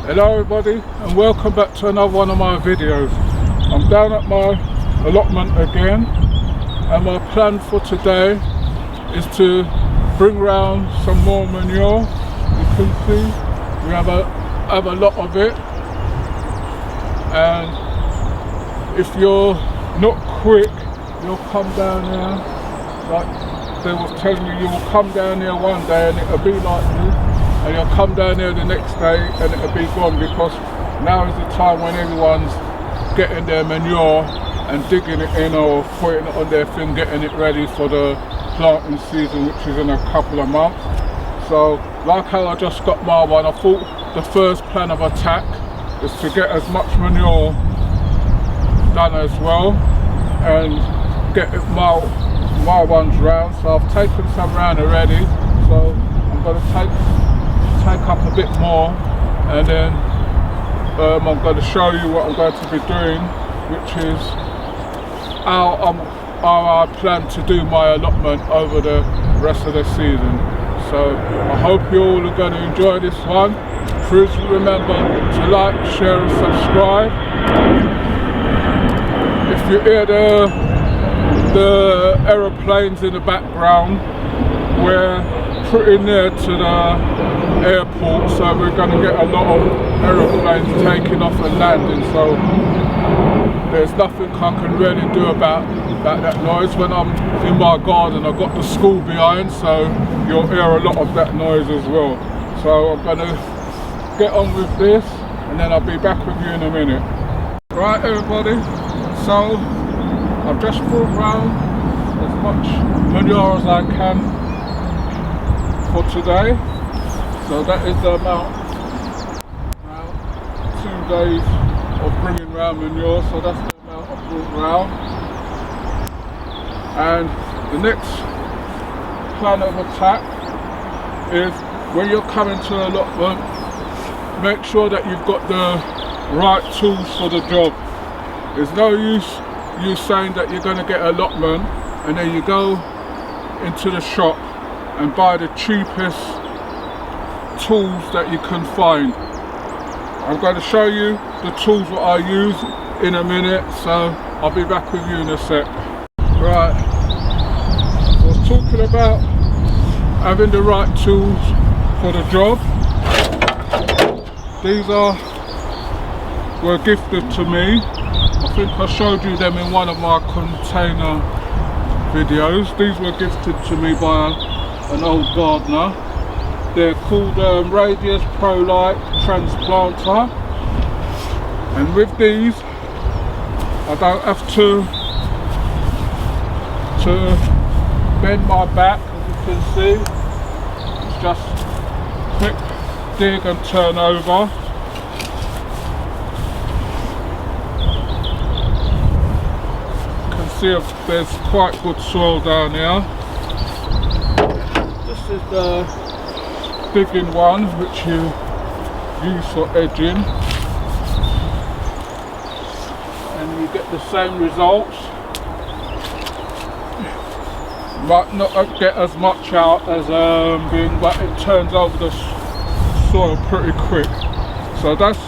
Hello everybody and welcome back to another one of my videos. I'm down at my allotment again and my plan for today is to bring round some more manure. You can see we have a lot of it, and if you're not quick you'll come down here, like they was telling me, you will come down here one day and it'll be like this, and you'll come down here the next day and it'll be gone, because now is the time when everyone's getting their manure and digging it in or putting it on their thing, getting it ready for the planting season, which is in a couple of months. So like how I just got my one, I thought the first plan of attack is to get as much manure done as well and get my ones round. So I've taken some round already, so I'm going to take up a bit more, and then I'm going to show you what I'm going to be doing, which is how I plan to do my allotment over the rest of the season. So I hope you all are going to enjoy this one. Please remember to like, share and subscribe. If you hear the aeroplanes in the background, we're pretty near to the airport, so we're going to get a lot of aeroplanes taking off and landing, so there's nothing I can really do about that noise. When I'm in my garden, I've got the school behind, so you'll hear a lot of that noise as well. So I'm going to get on with this and then I'll be back with you in a minute. Right everybody, so I've just brought round as much manure as I can for today. So that is the amount, now 2 days of bringing round manure, so that's the amount I've brought round. And the next plan of attack is, when you're coming to an allotment, make sure that you've got the right tools for the job. There's no use you saying that you're going to get an allotment and then you go into the shop and buy the cheapest tools that you can find. I'm going to show you the tools that I use in a minute, so I'll be back with you in a sec. Right, so I was talking about having the right tools for the job. These were gifted to me. I think I showed you them in one of my container videos. These were gifted to me by an old gardener. They're called Radius Pro Light Transplanter, and with these I don't have to bend my back, as you can see. It's just quick dig and turn over. See if there's quite good soil down here. This is the digging one, which you use for edging, and you get the same results. Might not get as much out as being, but it turns over the soil pretty quick. So that's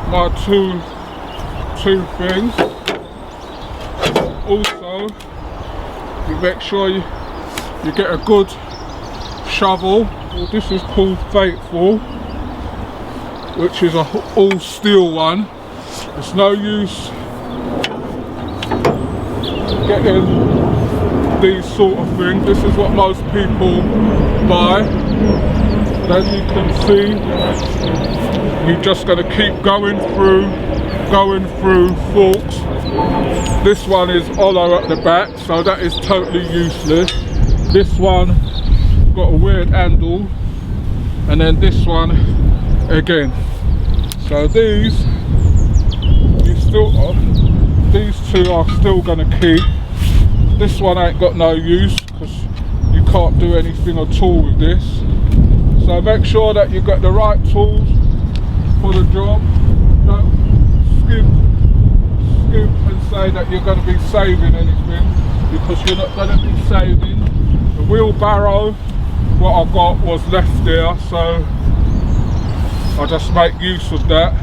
my two things. Also, you make sure you get a good shovel. This is called Faithful, which is a all steel one. It's no use getting these sort of things. This is what most people buy. As you can see, you're just going to keep going through forks. This one is hollow at the back, so that is totally useless. This one got a weird handle, and then this one again. So these two are still going to keep. This one ain't got no use because you can't do anything at all with this. So make sure that you've got the right tools for the job. Don't skip and say that you're going to be saving anything, because you're not going to be saving. The wheelbarrow, what I got was left there, so I just make use of that.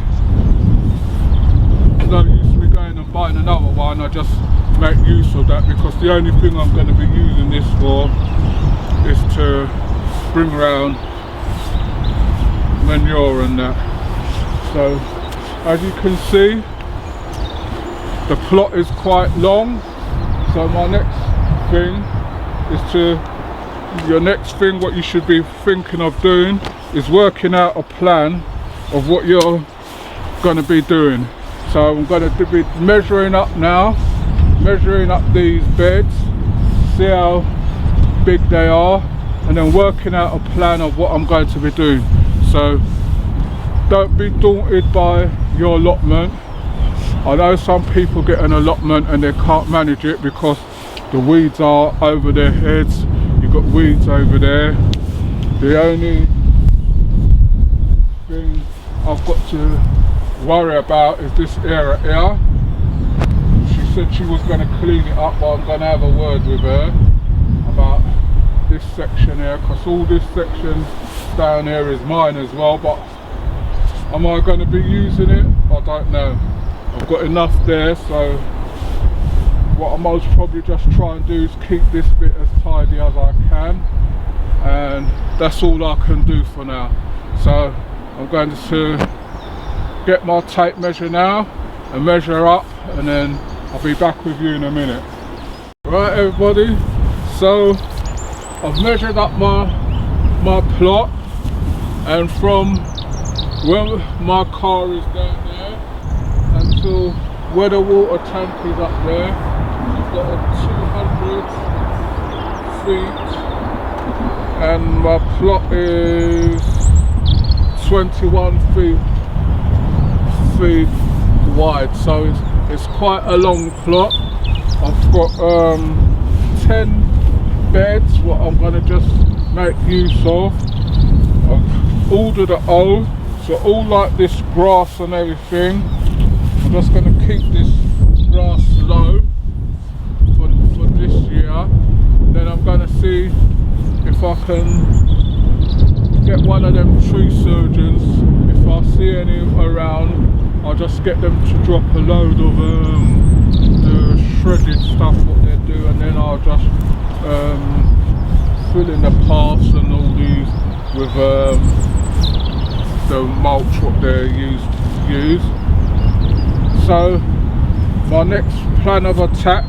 No use me going and buying another one, I just make use of that, because the only thing I'm going to be using this for is to bring around manure and that. So as you can see, the plot is quite long, so my next thing is your next thing, what you should be thinking of doing is working out a plan of what you're going to be doing. So I'm going to be measuring up now, measuring up these beds, see how big they are, and then working out a plan of what I'm going to be doing. So don't be daunted by your allotment. I know some people get an allotment and they can't manage it because the weeds are over their heads. You've got weeds over there. The only thing I've got to worry about is this area here. She said she was going to clean it up, but I'm going to have a word with her about this section here, because all this section down here is mine as well, but am I going to be using it? I don't know. I've got enough there, so what I most probably just try and do is keep this bit as tidy as I can, and that's all I can do for now. So I'm going to get my tape measure now and measure up, and then I'll be back with you in a minute. Right everybody, so I've measured up my plot, and from where my car is down there until where the water tank is up there, I've got a 200 feet, and my plot is 21 feet wide, so it's quite a long plot. I've got 10 beds what I'm going to just make use of. I've ordered an O, so all like this grass and everything, I'm just going to keep this grass low for this year. Then I'm going to see if I can get one of them tree surgeons. If I see any around, I'll just get them to drop a load of the shredded stuff what they do, and then I'll just fill in the paths and all these with the mulch what they use. So my next plan of attack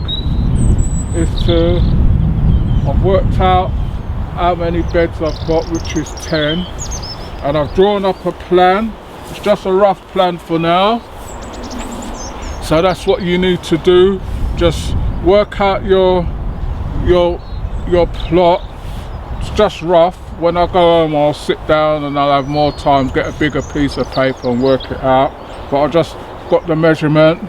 is I've worked out how many beds I've got, which is 10, and I've drawn up a plan. It's just a rough plan for now, so that's what you need to do. Just work out your plot. It's just rough. When I go home, I'll sit down and I'll have more time, get a bigger piece of paper and work it out. But I just got the measurement.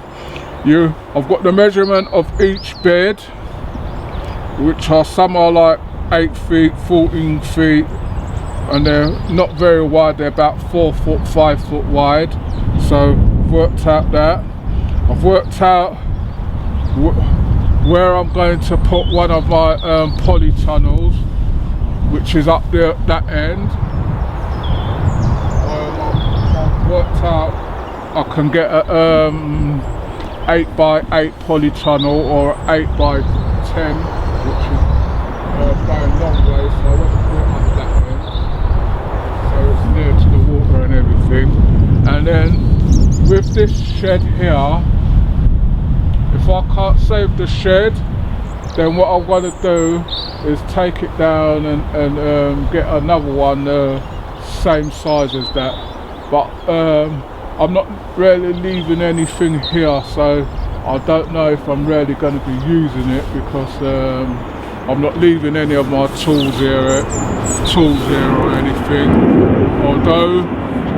I've got the measurement of each bed, which are some are like 8 feet, 14 feet, and they're not very wide. They're about 4 foot, 5 foot wide. So worked out that. I've worked out where I'm going to put one of my polytunnels, which is up there at that end. I've worked out I can get a 8x8 polytunnel or 8x10, which is going long way, so I want to put it up that end, so it's near to the water and everything. And then with this shed here, if I can't save the shed, then what I'm going to do is take it down and get another one same size as that. But I'm not really leaving anything here, so I don't know if I'm really going to be using it, because I'm not leaving any of my tools here or anything. Although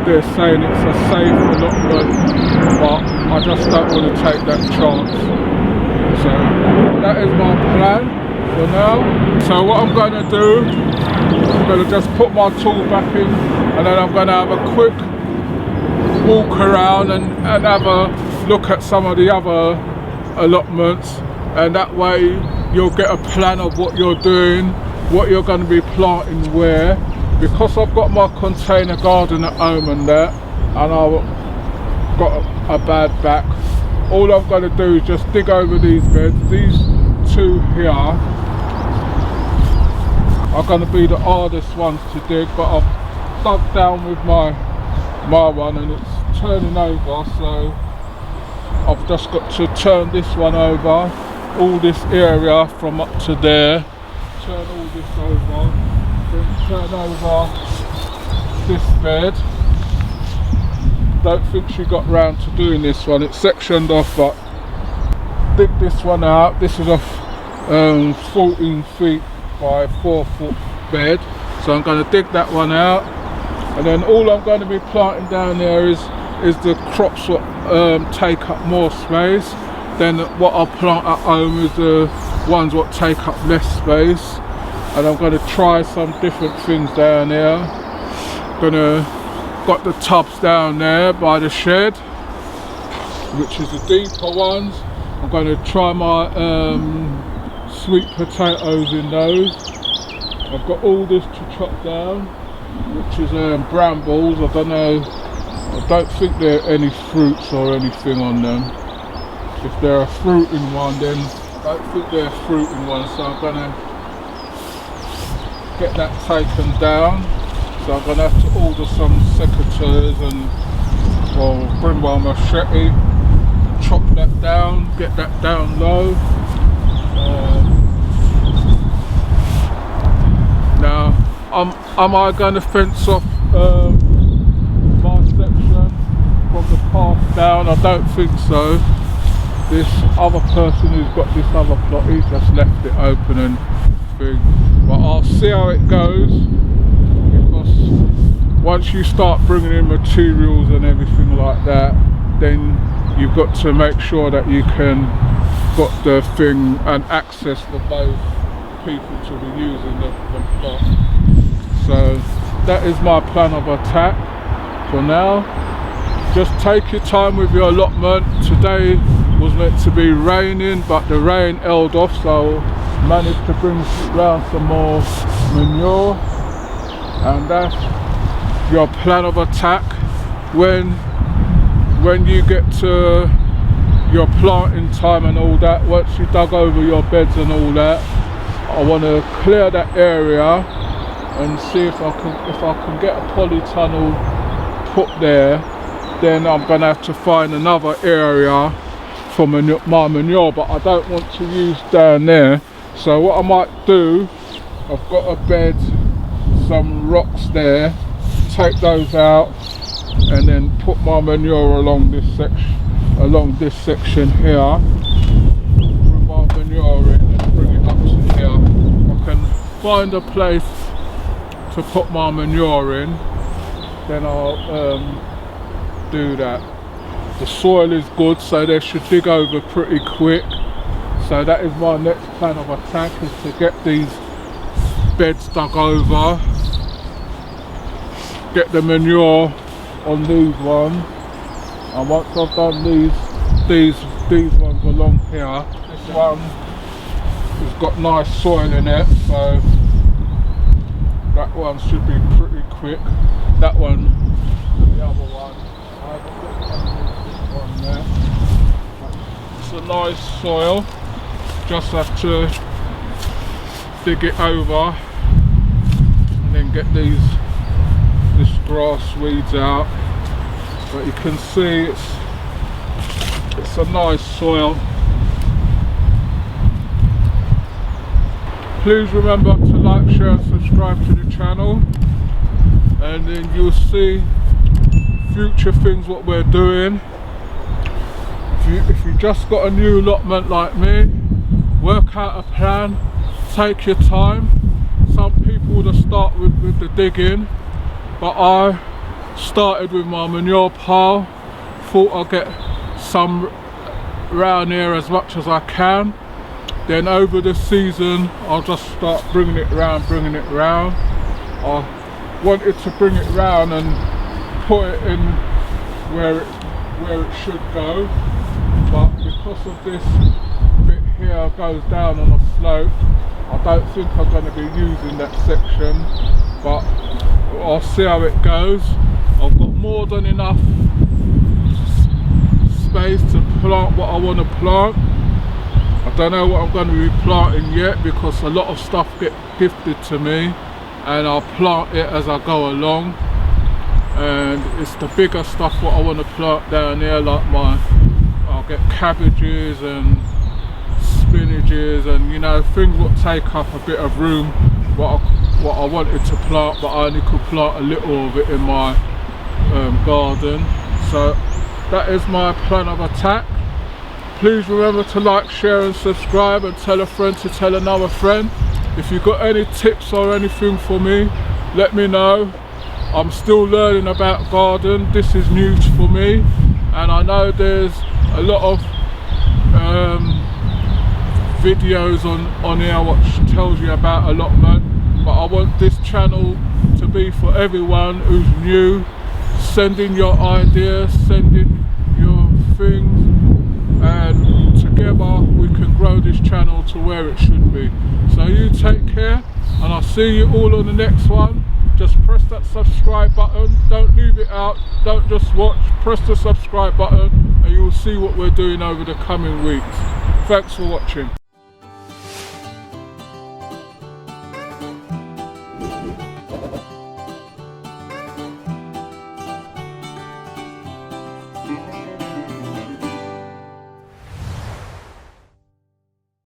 they're saying it's a safe allotment, but I just don't want to take that chance. So that is my plan for now. So what I'm going to do, I'm going to just put my tool back in, and then I'm going to have a quick walk around and have a look at some of the other allotments, and that way you'll get a plan of what you're doing, what you're going to be planting where, because I've got my container garden at home and that, and I've got a bad back, all I'm going to do is just dig over these beds. These two here are going to be the hardest ones to dig, but I've dug down with my one and it's turning over, so I've just got to turn this one over, all this area from up to there, turn all this over, then turn over this bed. Don't think she got round to doing this one, it's sectioned off, but dig this one out. This is a 14 feet by 4 foot bed, so I'm going to dig that one out, and then all I'm going to be planting down there is the crops that take up more space. Then what I'll plant at home is the ones that take up less space, and I'm going to try some different things down there. Got the tubs down there by the shed, which is the deeper ones. I'm going to try my sweet potatoes in those. I've got all this to chop down, which is brambles. I don't think there are any fruits or anything on them. If they're a fruit in one, then I don't think they're fruit in one, so I'm going to get that taken down. So I'm going to have to order some secateurs and bring my machete, chop that down, get that down low. Now, am I going to fence off my section from the path down? I don't think so. This other person who's got this other plot, he's just left it open and thing. But I'll see how it goes, because once you start bringing in materials and everything like that, then you've got to make sure that you can got the thing and access for both people to be using the plot. So that is my plan of attack for now. Just take your time with your allotment. Today was meant to be raining, but the rain held off, so I managed to bring round some more manure, and that's your plan of attack. When you get to your planting time and all that, once you dug over your beds and all that, I want to clear that area and see if I can get a polytunnel put there. Then I'm going to have to find another area for my manure, but I don't want to use down there. So what I might do, I've got a bed, some rocks there, take those out and then put my manure along this section here, bring my manure in and bring it up to here. I can find a place to put my manure in, then I'll do that. The soil is good, so they should dig over pretty quick. So that is my next plan of attack, is to get these beds dug over, get the manure on these ones, and once I've done these ones along here, this one has got nice soil in it, so that one should be pretty quick. That one, the other one, I haven't got one there. It's a nice soil, just have to dig it over and then get this grass weeds out. But you can see it's a nice soil. Please remember to like, share and subscribe to the channel, and then you'll see future things what we're doing. If you just got a new allotment like me, work out a plan, take your time. Some people would have started with the digging, but I started with my manure pile, thought I'd get some round here as much as I can. Then over the season I'll just start bringing it round. I wanted to bring it round and put it in where it should go, but because of this bit here goes down on a slope, I don't think I'm going to be using that section. But I'll see how it goes. I've got more than enough space to plant what I want to plant. I don't know what I'm going to be planting yet, because a lot of stuff get gifted to me and I'll plant it as I go along. And it's the bigger stuff what I want to plant down there, like I'll get cabbages and spinaches and, you know, things that take up a bit of room what I wanted to plant, but I only could plant a little of it in my garden. So that is my plan of attack. Please remember to like, share and subscribe, and tell a friend to tell another friend. If you've got any tips or anything for me, let me know. I'm still learning about garden. This is new for me, and I know there's a lot of videos on here which tells you about allotment, but I want this channel to be for everyone who's new. Send in your ideas, send in your things, and together we can grow this channel to where it should be. So you take care, and I'll see you all on the next one. Just press that subscribe button, don't leave it out, don't just watch, press the subscribe button and you will see what we're doing over the coming weeks. Thanks for watching.